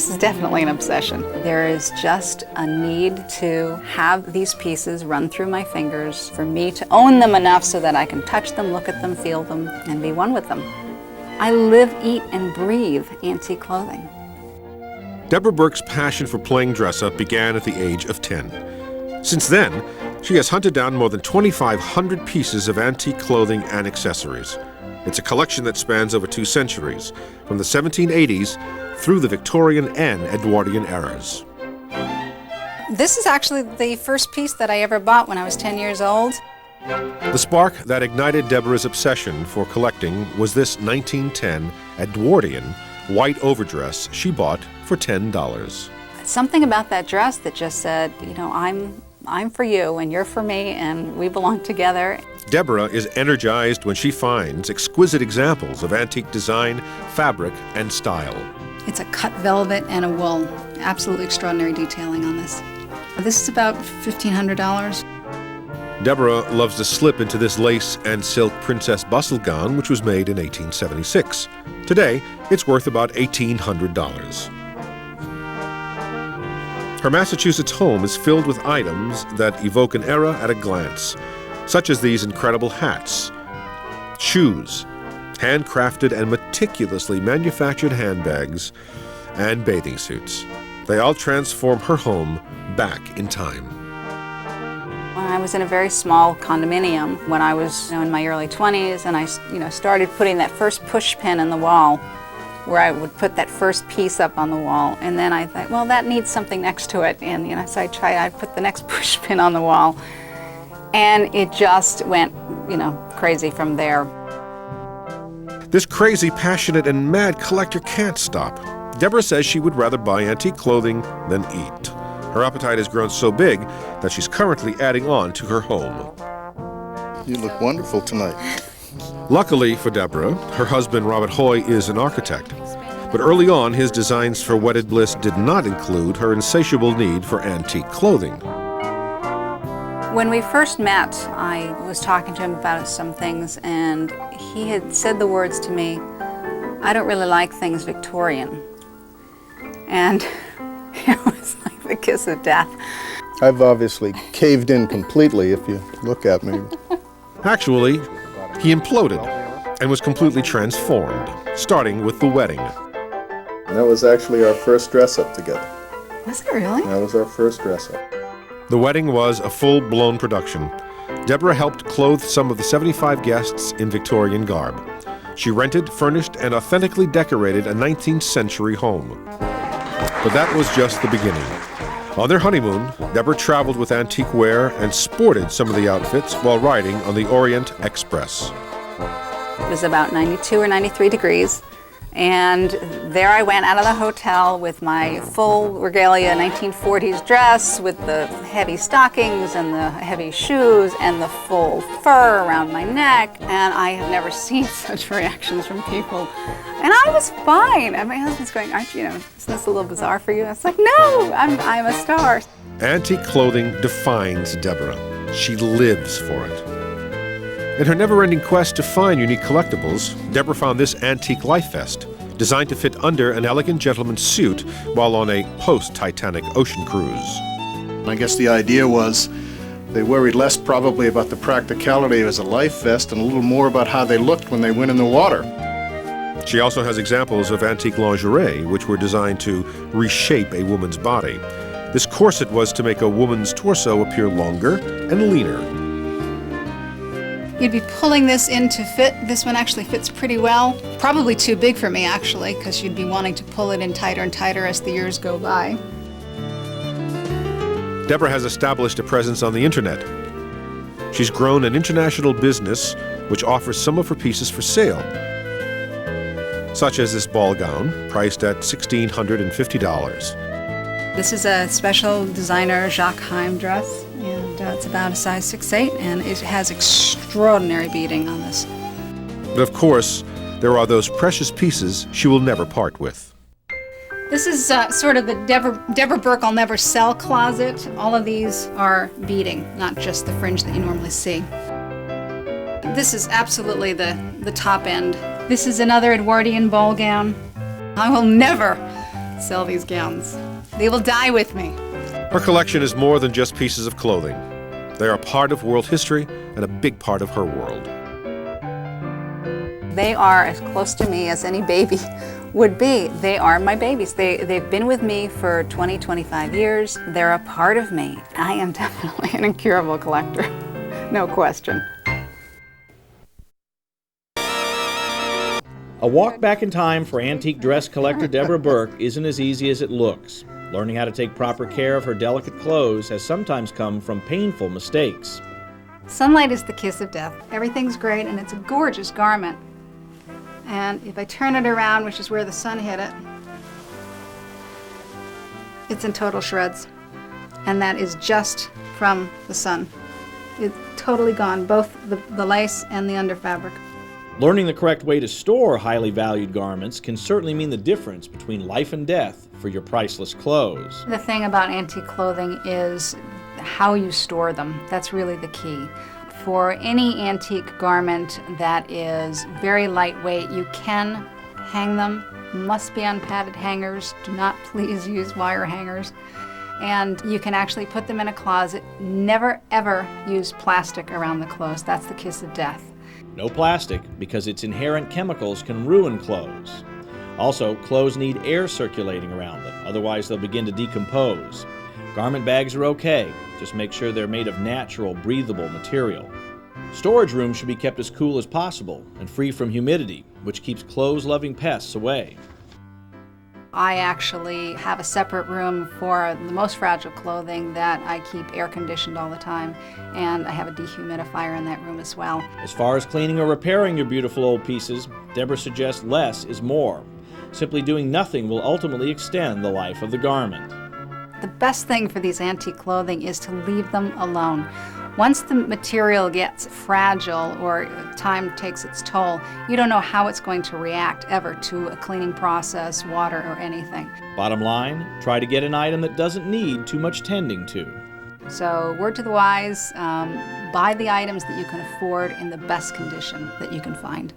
This is definitely an obsession. There is just a need to have these pieces run through my fingers, for me to own them enough so that I can touch them, look at them, feel them, and be one with them. I live, eat, and breathe antique clothing. Deborah Burke's passion for playing dress-up began at the age of 10. Since then, she has hunted down more than 2,500 pieces of antique clothing and accessories. It's a collection that spans over 2 centuries, from the 1780s through the Victorian and Edwardian eras. This is actually the first piece that I ever bought when I was 10 years old. The spark that ignited Deborah's obsession for collecting was this 1910 Edwardian white overdress she bought for $10. Something about that dress that just said, you know, I'm for you and you're for me and we belong together. Deborah is energized when she finds exquisite examples of antique design, fabric, and style. It's a cut velvet and a wool. Absolutely extraordinary detailing on this. This is about $1,500. Deborah loves to slip into this lace and silk princess bustle gown, which was made in 1876. Today, it's worth about $1,800. Her Massachusetts home is filled with items that evoke an era at a glance, such as these incredible hats, shoes, handcrafted and meticulously manufactured handbags, and bathing suits. They all transform her home back in time. I was in a very small condominium when I was in my early 20s, and I started putting that first push pin in the wall, where I would put that first piece up on the wall, and then I thought, well, that needs something next to it, and so I put the next push pin on the wall, and it just went, crazy from there. This crazy, passionate, and mad collector can't stop. Deborah says she would rather buy antique clothing than eat. Her appetite has grown so big that she's currently adding on to her home. You look wonderful tonight. Luckily for Deborah, her husband Robert Hoy is an architect. But early on, his designs for Wedded Bliss did not include her insatiable need for antique clothing. When we first met, I was talking to him about some things, and he had said the words to me, "I don't really like things Victorian." And it was like the kiss of death. I've obviously caved in completely if you look at me. Actually, he imploded and was completely transformed, starting with the wedding. That was actually our first dress-up together. Was it really? That was our first dress-up. The wedding was a full-blown production. Deborah helped clothe some of the 75 guests in Victorian garb. She rented, furnished, and authentically decorated a 19th century home. But that was just the beginning. On their honeymoon, Deborah traveled with antique wear and sported some of the outfits while riding on the Orient Express. It was about 92 or 93 degrees, and there I went out of the hotel with my full regalia 1940s dress with the heavy stockings and the heavy shoes and the full fur around my neck, and I have never seen such reactions from people. And I was fine, and my husband's going, isn't this a little bizarre for you? I was like, no, I'm a star. Antique clothing defines Deborah. She lives for it. In her never-ending quest to find unique collectibles, Deborah found this antique life vest, designed to fit under an elegant gentleman's suit while on a post-Titanic ocean cruise. I guess the idea was they worried less probably about the practicality as a life vest and a little more about how they looked when they went in the water. She also has examples of antique lingerie, which were designed to reshape a woman's body. This corset was to make a woman's torso appear longer and leaner. You'd be pulling this in to fit. This one actually fits pretty well. Probably too big for me, actually, because you'd be wanting to pull it in tighter and tighter as the years go by. Deborah has established a presence on the internet. She's grown an international business which offers some of her pieces for sale, such as this ball gown, priced at $1,650. This is a special designer Jacques Heim dress, and it's about a size 6'8", and it has extraordinary beading on this. But of course, there are those precious pieces she will never part with. This is sort of the Deborah Burke I'll never sell closet. All of these are beading, not just the fringe that you normally see. This is absolutely the top end. This is another Edwardian ball gown. I will never sell these gowns. They will die with me. Her collection is more than just pieces of clothing. They are part of world history and a big part of her world. They are as close to me as any baby would be. They are my babies. They've been with me for 20, 25 years. They're a part of me. I am definitely an incurable collector, no question. A walk back in time for antique dress collector Deborah Burke isn't as easy as it looks. Learning how to take proper care of her delicate clothes has sometimes come from painful mistakes. Sunlight is the kiss of death. Everything's great and it's a gorgeous garment. And if I turn it around, which is where the sun hit it, it's in total shreds. And that is just from the sun. It's totally gone, both the lace and the under fabric. Learning the correct way to store highly valued garments can certainly mean the difference between life and death for your priceless clothes. The thing about antique clothing is how you store them. That's really the key. For any antique garment that is very lightweight, you can hang them. Must be on padded hangers. Do not please use wire hangers. And you can actually put them in a closet. Never ever use plastic around the clothes. That's the kiss of death. No plastic, because its inherent chemicals can ruin clothes. Also, clothes need air circulating around them, otherwise they'll begin to decompose. Garment bags are okay, just make sure they're made of natural, breathable material. Storage rooms should be kept as cool as possible and free from humidity, which keeps clothes-loving pests away. I actually have a separate room for the most fragile clothing that I keep air conditioned all the time, and I have a dehumidifier in that room as well. As far as cleaning or repairing your beautiful old pieces, Deborah suggests less is more. Simply doing nothing will ultimately extend the life of the garment. The best thing for these antique clothing is to leave them alone. Once the material gets fragile or time takes its toll, you don't know how it's going to react ever to a cleaning process, water, or anything. Bottom line, try to get an item that doesn't need too much tending to. So, word to the wise, buy the items that you can afford in the best condition that you can find.